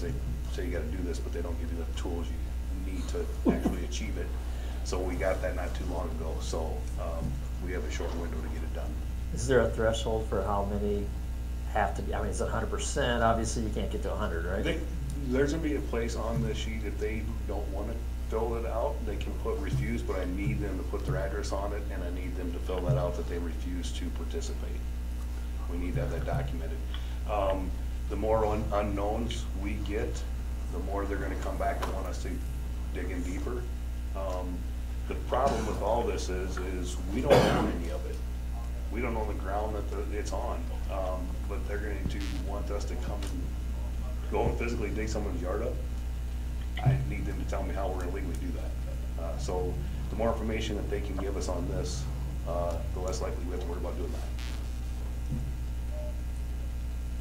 is they say you gotta do this, but they don't give you the tools you need to actually achieve it. So we got that not too long ago, so we have a short window to get it done. Is there a threshold for how many have to be, I mean, is it 100%? Obviously, you can't get to 100, right? There's gonna be a place on the sheet, if they don't wanna fill it out, they can put refuse, but I need them to put their address on it, and I need them to fill that out that they refuse to participate. We need to have that documented. The more unknowns we get, the more they're gonna come back and want us to dig in deeper. The problem with all this is we don't own any of it. We don't own the ground that it's on, but they're going to want us to come and go and physically dig someone's yard up. I need them to tell me how we're going to legally do that. So the more information that they can give us on this, the less likely we have to worry about doing that.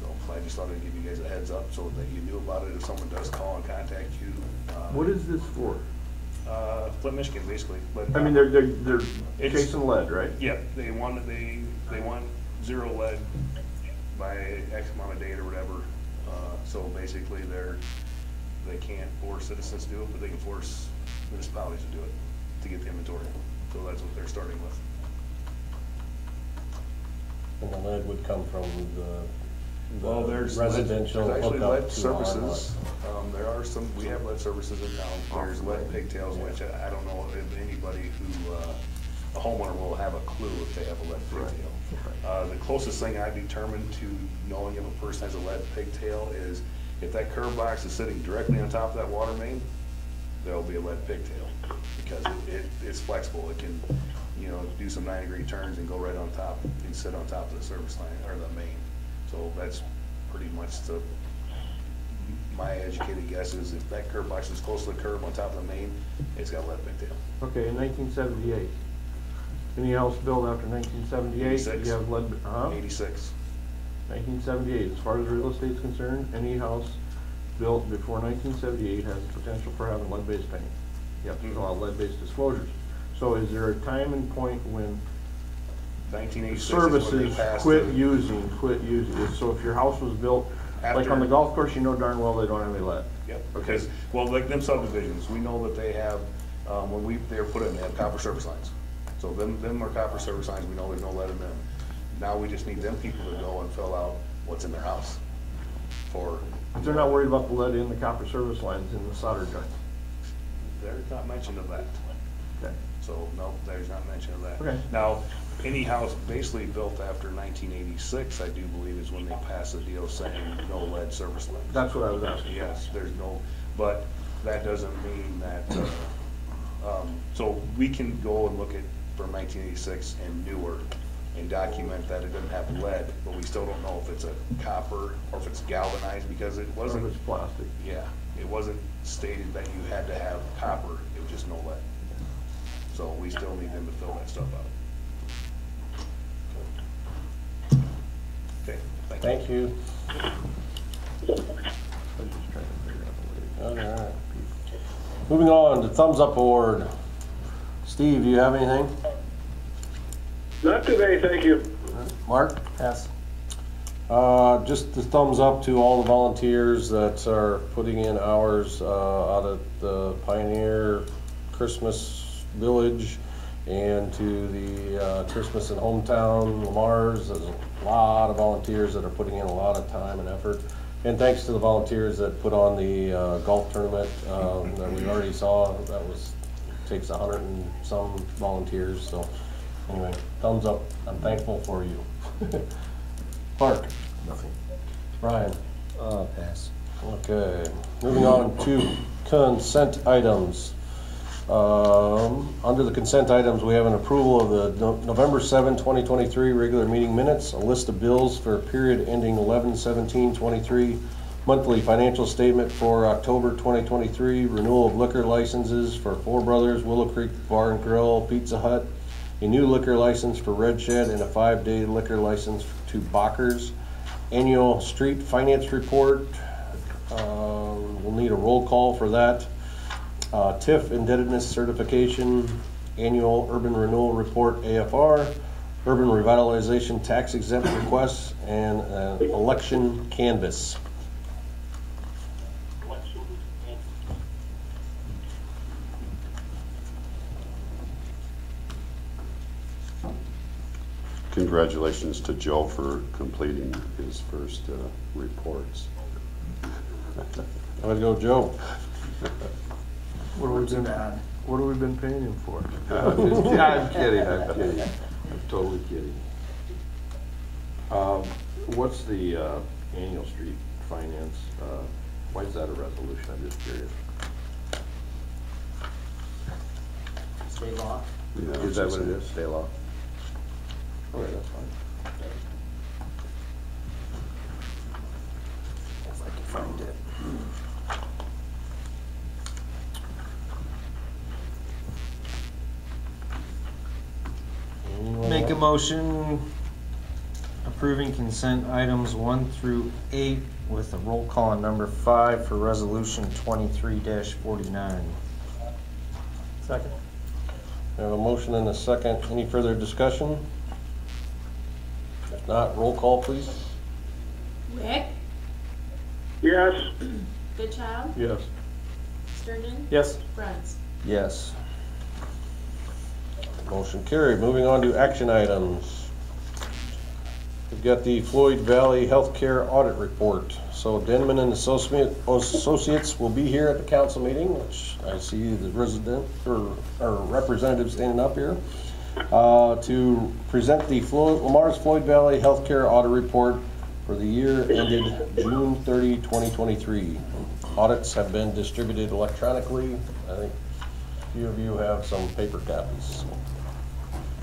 So I just thought I'd give you guys a heads up so that you knew about it if someone does call and contact you. What is this for? Flint, Michigan, basically. But I mean, they're chasing lead, right? Yeah, they want zero lead by X amount of date or whatever. So basically, they can't force citizens to do it, but they can force municipalities to do it to get the inventory. So that's what they're starting with. And the lead would come from the there's residential there's actually hookup lead to services. There are some. We have lead services in town. There's lead pigtails, which I don't know if anybody who a homeowner will have a clue if they have a lead pigtail. The closest thing I've determined to knowing if a person has a lead pigtail is if that curb box is sitting directly on top of that water main, there'll be a lead pigtail because it's flexible. It can, do some 90-degree turns and go right on top and sit on top of the service line or the main. So that's pretty much my educated guess is if that curb box is close to the curb on top of the main, it's got lead pigtail. Okay, in 1978. Any house built after 1978, 86. you have lead, 86. 1978, as far as real estate's concerned, any house built before 1978 has the potential for having lead-based paint. You have to fill out lead-based disclosures. So is there a time and point when 1986 services quit using it? So if your house was built, like on the golf course, you know darn well they don't have any lead. Yep, because, well, like them subdivisions, we know that they have, when they were put in, they have copper service lines. So them are copper service lines, we know there's no lead in them. Now we just need them people to go and fill out what's in their house for. But they're not worried about the lead in the copper service lines in the solder joints. There's not mention of that. Okay. So, no, there's not mention of that. Okay. Now, any house basically built after 1986, I do believe, is when they pass a deal saying no lead service lines. That's what I was asking. Yes, there's no, but that doesn't mean that, so we can go and look at from 1986 and newer and document that it doesn't have lead, but we still don't know if it's a copper or if it's galvanized because it wasn't. Or if it's plastic. Yeah, it wasn't stated that you had to have copper, it was just no lead. So we still need them to fill that stuff out. Okay, Thank you. I'm just trying to figure out the way. All right. Moving on to thumbs up award. Steve, do you have anything? Not today, thank you. Mark? Yes. Just the thumbs up to all the volunteers that are putting in hours out at the Pioneer Christmas Village and to the Christmas in Hometown Lamar's. There's a lot of volunteers that are putting in a lot of time and effort. And thanks to the volunteers that put on the golf tournament that we already saw. That takes 100 and some volunteers. So anyway, thumbs up. I'm thankful for you. Park? Nothing. Brian? Pass. Okay, moving on to consent items. Under the consent items, we have an approval of the November 7, 2023 regular meeting minutes, a list of bills for a period ending 11/17/23, monthly financial statement for October 2023, renewal of liquor licenses for Four Brothers, Willow Creek Bar and Grill, Pizza Hut, a new liquor license for Red Shed, and a 5-day liquor license to Bachers. Annual street finance report. We'll need a roll call for that. TIF indebtedness certification, annual urban renewal report AFR, urban revitalization tax exempt requests, and election canvas. congratulations to Joe for completing his first reports. Way to go, Joe. What have we been paying him for? I'm kidding. I'm totally kidding. What's the annual street finance, why is that a resolution? I'm just curious. State law. Yeah, Is that what it is, state law? Okay, that's fine. If I can find it. Make a motion approving consent items 1 through 8 with a roll call on number 5 for resolution 23-49. Second. We have a motion and a second. Any further discussion? If not, roll call, please. Wick, Yes. Goodchild, Yes. Sturgeon, Yes. Bruns. Yes. Motion carried. Moving on to action items. We've got the Floyd Valley Healthcare Audit Report. So Denman and Associates will be here at the council meeting, which I see the representatives standing up here, to present the Lamar's Floyd Valley Healthcare Audit Report for the year ended June 30, 2023. Audits have been distributed electronically. I think a few of you have some paper copies.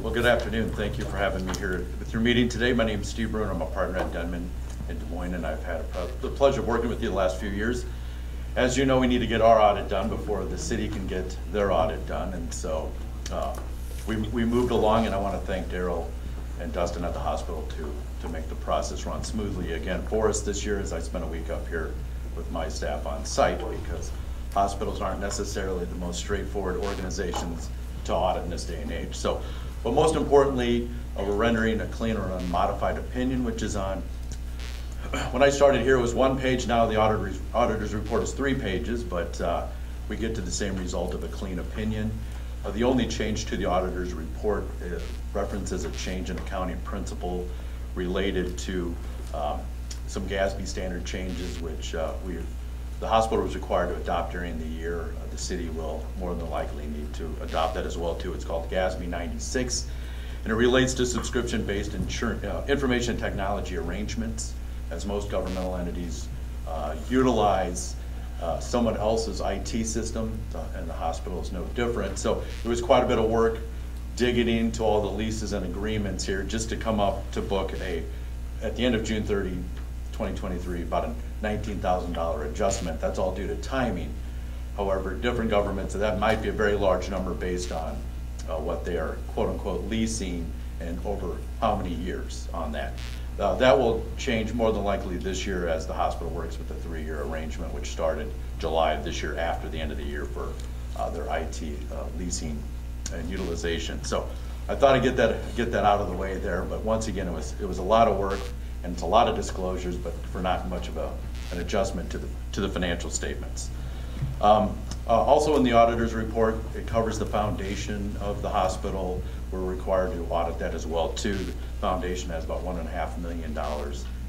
Well, good afternoon. Thank you for having me here with your meeting today. My name is Steve Bruin. I'm a partner at Denman in Des Moines, and I've had the pleasure of working with you the last few years. As you know, we need to get our audit done before the city can get their audit done, and so we moved along, and I want to thank Daryl and Dustin at the hospital to make the process run smoothly again for us this year, as I spent a week up here with my staff on site, because hospitals aren't necessarily the most straightforward organizations to audit in this day and age. So, but most importantly, we're rendering a clean or unmodified opinion, which is on, when I started here it was 1 page, now the auditor's report is 3 pages, but we get to the same result of a clean opinion. The only change to the auditor's report references a change in accounting principle related to some GASB standard changes, which the hospital was required to adopt during the year. The city will more than likely need to adopt that as well too. It's called GASB 96, and it relates to subscription-based information technology arrangements, as most governmental entities utilize someone else's IT system, and the hospital is no different. So it was quite a bit of work digging into all the leases and agreements here just to come up to book at the end of June 30, 2023, about a $19,000 adjustment. That's all due to timing. However, different governments, that might be a very large number based on what they are quote-unquote leasing and over how many years on that. That will change more than likely this year as the hospital works with the 3-year arrangement, which started July of this year after the end of the year for their IT leasing and utilization. So I thought I'd get that out of the way there, but once again, it was a lot of work and it's a lot of disclosures, but for not much of an adjustment to the financial statements. Also in the auditor's report, it covers the foundation of the hospital. We're required to audit that as well too. The foundation has about $1.5 million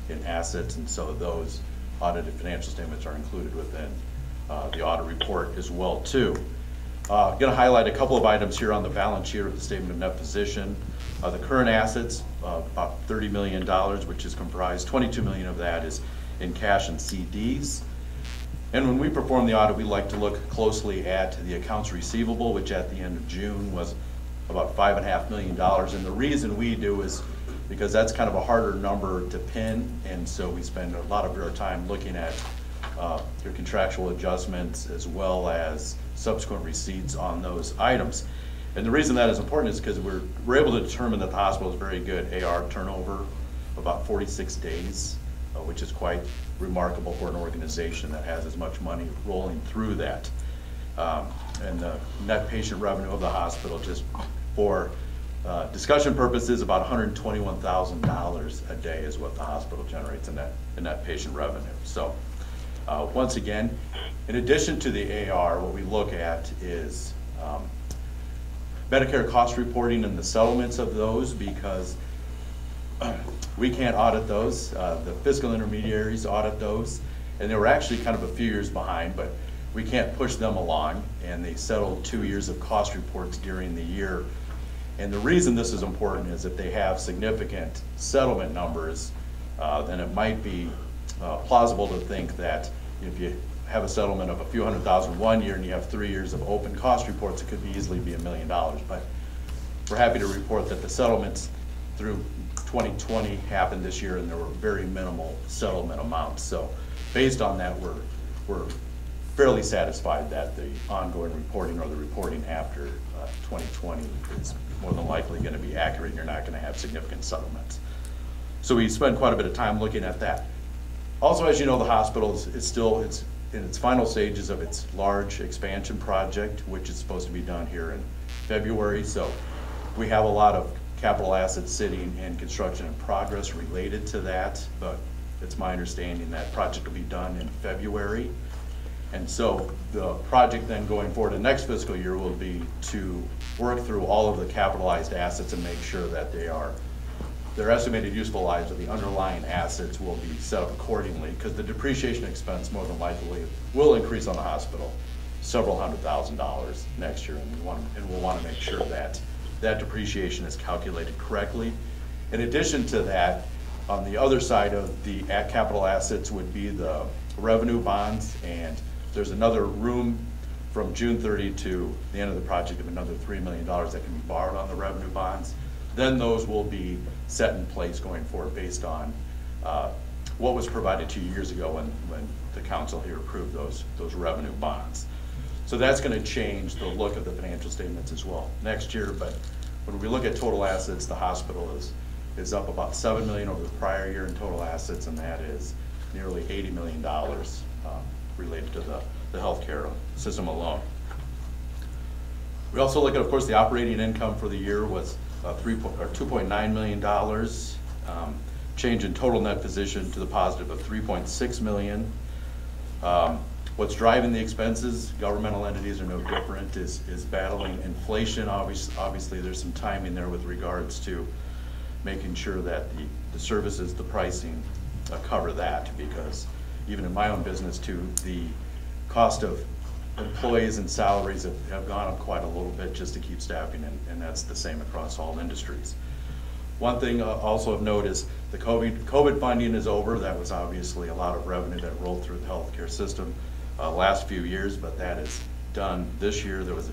in assets, and so those audited financial statements are included within the audit report as well too. I'm going to highlight a couple of items here on the balance sheet or the statement of net position. The current assets, about $30 million, which is comprised, $22 million of that is in cash and CDs. And when we perform the audit, we like to look closely at the accounts receivable, which at the end of June was about $5.5 million. And the reason we do is because that's kind of a harder number to pin, and so we spend a lot of our time looking at your contractual adjustments as well as subsequent receipts on those items. And the reason that is important is because we're able to determine that the hospital is very good AR turnover, about 46 days, which is quite remarkable for an organization that has as much money rolling through that. And the net patient revenue of the hospital, just for discussion purposes, about $121,000 a day is what the hospital generates in net patient revenue. So once again, in addition to the AR, what we look at is Medicare cost reporting and the settlements of those, because we can't audit those. The fiscal intermediaries audit those, and they were actually kind of a few years behind, but we can't push them along, and they settled 2 years of cost reports during the year. And the reason this is important is if they have significant settlement numbers, then it might be plausible to think that if you have a settlement of a few $100,000 1 year and you have 3 years of open cost reports, it could easily be $1 million. But we're happy to report that the settlements through 2020 happened this year, and there were very minimal settlement amounts. So based on that, we're fairly satisfied that the ongoing reporting or the reporting after 2020 is more than likely going to be accurate, and you're not going to have significant settlements. So we spend quite a bit of time looking at that. Also, as you know, the hospital is still in its final stages of its large expansion project, which is supposed to be done here in February. So we have a lot of capital assets sitting in construction in progress related to that, but it's my understanding that project will be done in February. And so the project then going forward the next fiscal year will be to work through all of the capitalized assets and make sure that their estimated useful lives of the underlying assets will be set up accordingly, because the depreciation expense more than likely will increase on the hospital several $100,000 next year, and we'll want to make sure that that depreciation is calculated correctly. In addition to that, on the other side of the capital assets would be the revenue bonds, and there's another room from June 30 to the end of the project of another $3 million that can be borrowed on the revenue bonds. Then those will be set in place going forward based on what was provided 2 years ago when the council here approved those revenue bonds. So that's going to change the look of the financial statements as well next year. But when we look at total assets, the hospital is up about $7 million over the prior year in total assets, and that is nearly $80 million related to the healthcare system alone. We also look at, of course, the operating income for the year was $2.9 million. Change in total net position to the positive of $3.6 million. What's driving the expenses, governmental entities are no different, is battling inflation. Obviously, there's some timing there with regards to making sure that the services, the pricing cover that, because even in my own business too, the cost of employees and salaries have gone up quite a little bit just to keep staffing, and that's the same across all industries. One thing also of note is the COVID funding is over. That was obviously a lot of revenue that rolled through the healthcare system last few years, but that is done this year. There was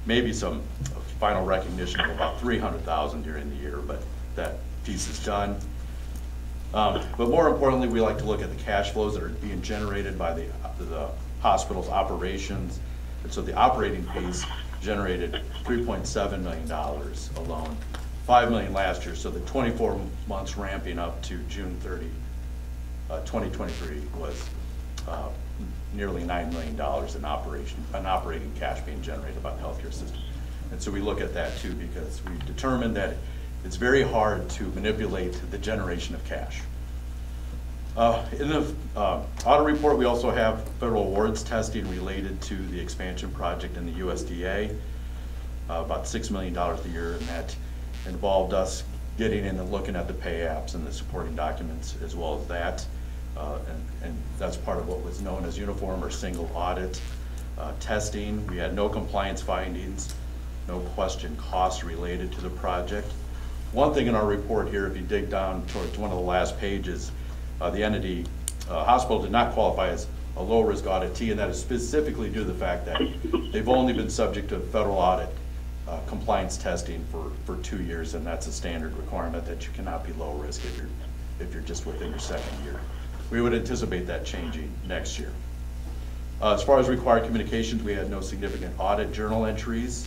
maybe some final recognition of about $300,000 during the year, but that piece is done. But more importantly, we like to look at the cash flows that are being generated by the hospital's operations. And so the operating piece generated $3.7 million alone, $5 million last year. So the 24 months ramping up to June 30, 2023 was nearly $9 million in operating cash being generated by the healthcare system. And so we look at that too, because we've determined that it's very hard to manipulate the generation of cash. In the audit report, we also have federal awards testing related to the expansion project in the USDA, about $6 million a year, and that involved us getting in and looking at the pay apps and the supporting documents as well as that. And that's part of what was known as uniform or single audit testing. We had no compliance findings, no question costs related to the project. One thing in our report here, if you dig down towards one of the last pages, the entity hospital did not qualify as a low-risk auditee, and that is specifically due to the fact that they've only been subject to federal audit compliance testing for 2 years, and that's a standard requirement that you cannot be low risk if you're just within your second year. We would anticipate that changing next year. As far as required communications, we had no significant audit journal entries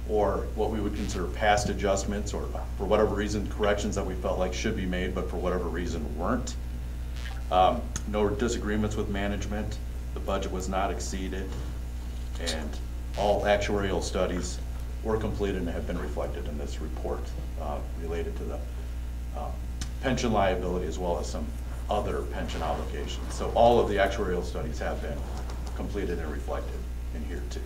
or what we would consider past adjustments, or for whatever reason corrections that we felt like should be made but for whatever reason weren't. No disagreements with management. The budget was not exceeded, and all actuarial studies were completed and have been reflected in this report related to the pension liability as well as some other pension obligations. So all of the actuarial studies have been completed and reflected in here too.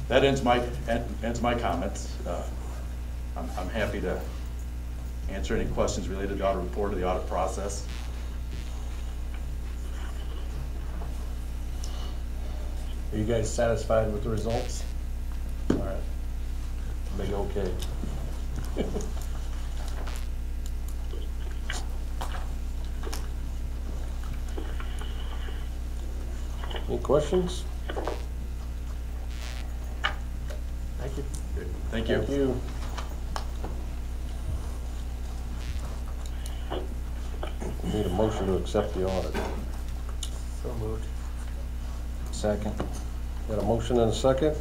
That ends my comments. I'm happy to answer any questions related to the audit report or the audit process. Are you guys satisfied with the results? All right. Big okay. Any questions? Thank you. Good. Thank you. Thank you. Need a motion to accept the audit. So moved. Second. Got a motion and a second?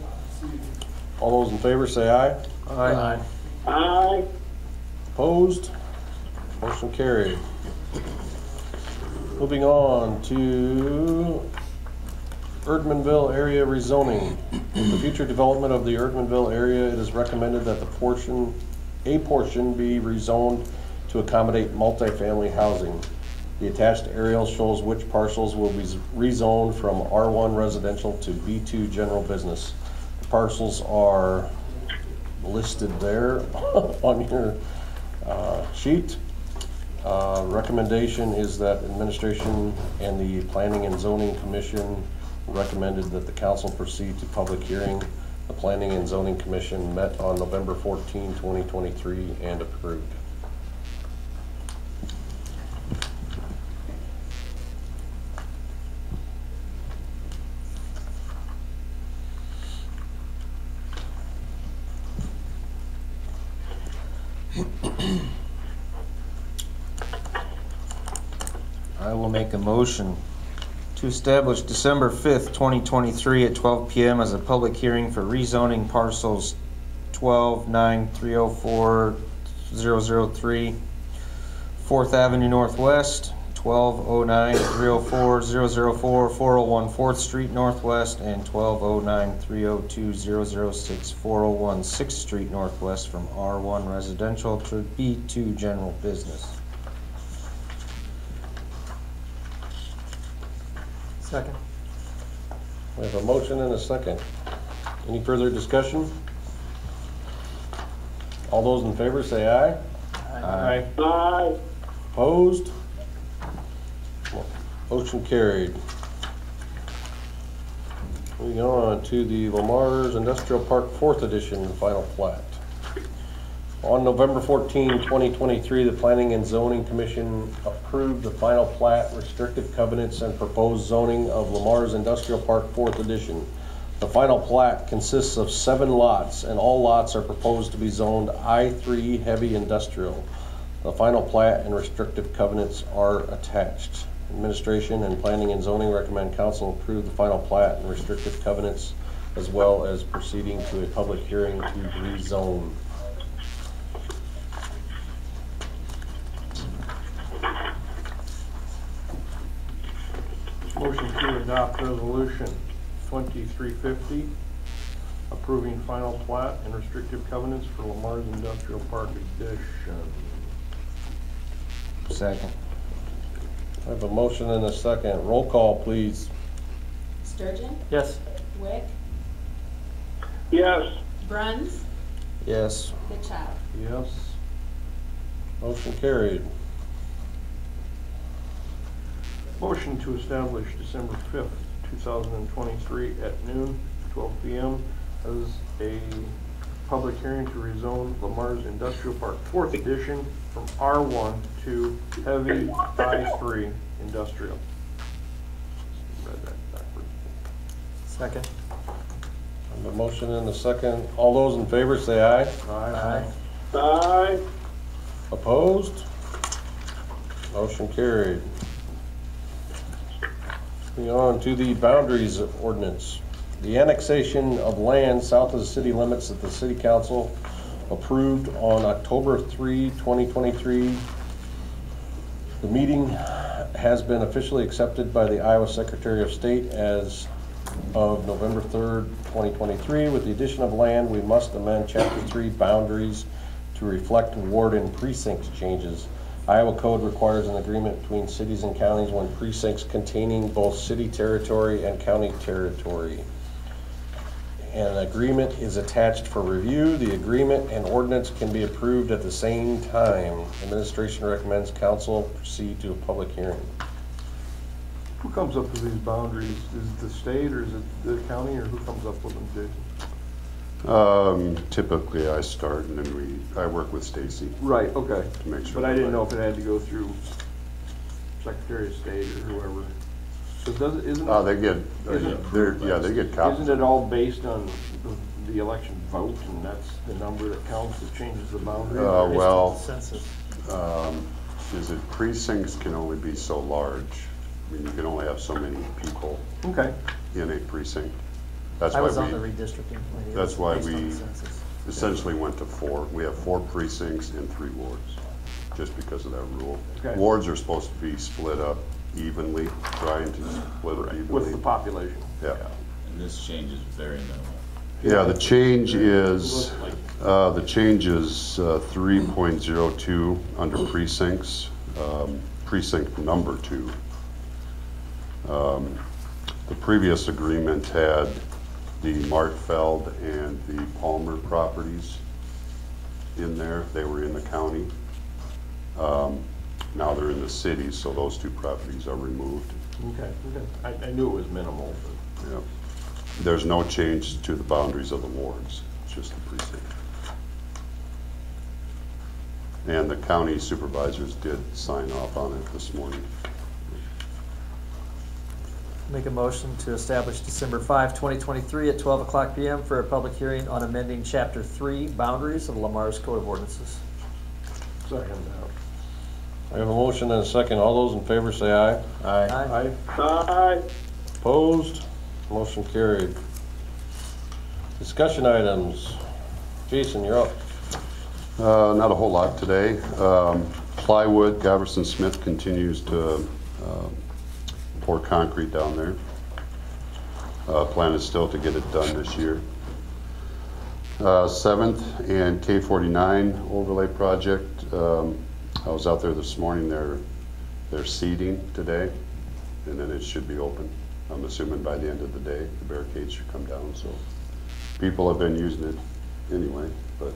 All those in favor say aye. Aye. Aye. Opposed? Motion carried. Moving on to Erdmanville area rezoning. With the future development of the Erdmanville area, it is recommended that a portion be rezoned to accommodate multifamily housing. The attached aerial shows which parcels will be rezoned from R1 residential to B2 general business. The parcels are listed there on your sheet. Recommendation is that administration and the Planning and Zoning Commission recommended that the council proceed to public hearing. The Planning and Zoning Commission met on November 14, 2023 and approved. I will make a motion to establish December 5th, 2023 at 12 p.m. as a public hearing for rezoning parcels 12-9-304-003, 4th Avenue Northwest, 12-09-304-004, 401 4th Street Northwest, and 12-09-302-006, 401 6th Street Northwest from R1 Residential to B2 General Business. Second. We have a motion and a second. Any further discussion? All those in favor say aye. Aye. Aye. Opposed? Motion carried. Moving on to the Lamar's Industrial Park 4th Edition Final Plat. On November 14, 2023, the Planning and Zoning Commission approved the final plat, restrictive covenants, and proposed zoning of Lamar's Industrial Park 4th Edition. The final plat consists of 7 lots, and all lots are proposed to be zoned I3 Heavy Industrial. The final plat and restrictive covenants are attached. Administration and Planning and Zoning recommend council approve the final plat and restrictive covenants, as well as proceeding to a public hearing to rezone. Motion to adopt resolution 2350, approving final plat and restrictive covenants for Lamar's Industrial Park Edition. Second. I have a motion and a second. Roll call, please. Sturgeon, Yes. Wick, Yes. Bruns, Yes. Goodchild. Yes. Motion carried. Motion to establish December 5th, 2023 at noon, 12 p.m. as a public hearing to rezone Lamar's Industrial Park 4th Edition from R1 to Heavy I3 Industrial. Read that backwards. Second. I have a motion and a second. All those in favor say aye. Aye. Aye. Opposed? Motion carried. Moving on to the boundaries ordinance. The annexation of land south of the city limits that the city council approved on October 3, 2023. The meeting has been officially accepted by the Iowa Secretary of State as of November 3rd, 2023. With the addition of land, we must amend Chapter 3 boundaries to reflect ward and precinct changes. Iowa code requires an agreement between cities and counties when precincts containing both city territory and county territory. An agreement is attached for review. The agreement and ordinance can be approved at the same time. Administration recommends council proceed to a public hearing. Who comes up with these boundaries? Is it the state or is it the county or who comes up with them, Jason? Typically I start and then I work with Stacy. Right, okay. To make sure But I didn't that- know if it had to go through Secretary of State or whoever. So isn't They it, get, they get copies. isn't it all based on the election vote and that's the number that counts that changes the boundary? Well, Census. is it precincts can only be so large. I mean, you can only have so many people Okay, in a precinct. That's I why was on the we redistricting committee. that's It was why based on we- the census. essentially went to 4. We have 4 precincts and 3 wards, just because of that rule. Okay. Wards are supposed to be split up evenly, trying to split it evenly. with the population. Yeah. And this change is very minimal. Yeah, the change is, 3.02 under precincts, precinct number 2. The previous agreement had the Martfeld and the Palmer properties in there. They were in the county. Now they're in the city, so those 2 properties are removed. Okay, okay. I knew it was minimal, but. Yep. There's no change to the boundaries of the wards, it's just the precinct. And the county supervisors did sign off on it this morning. Make a motion to establish December 5, 2023 at 12 o'clock PM for a public hearing on amending Chapter 3 boundaries of Lamar's Code of Ordinances. Second now. I have a motion and a second. All those in favor say aye. Aye. Aye. Opposed? Motion carried. Discussion items. Jason, you're up. Not a whole lot today. Plywood, Gaverson Smith continues to pour concrete down there. Plan is still to get it done this year. 7th and K49 overlay project. I was out there this morning. They're seeding today, and then it should be open. I'm assuming by the end of the day, the barricades should come down. So people have been using it anyway, but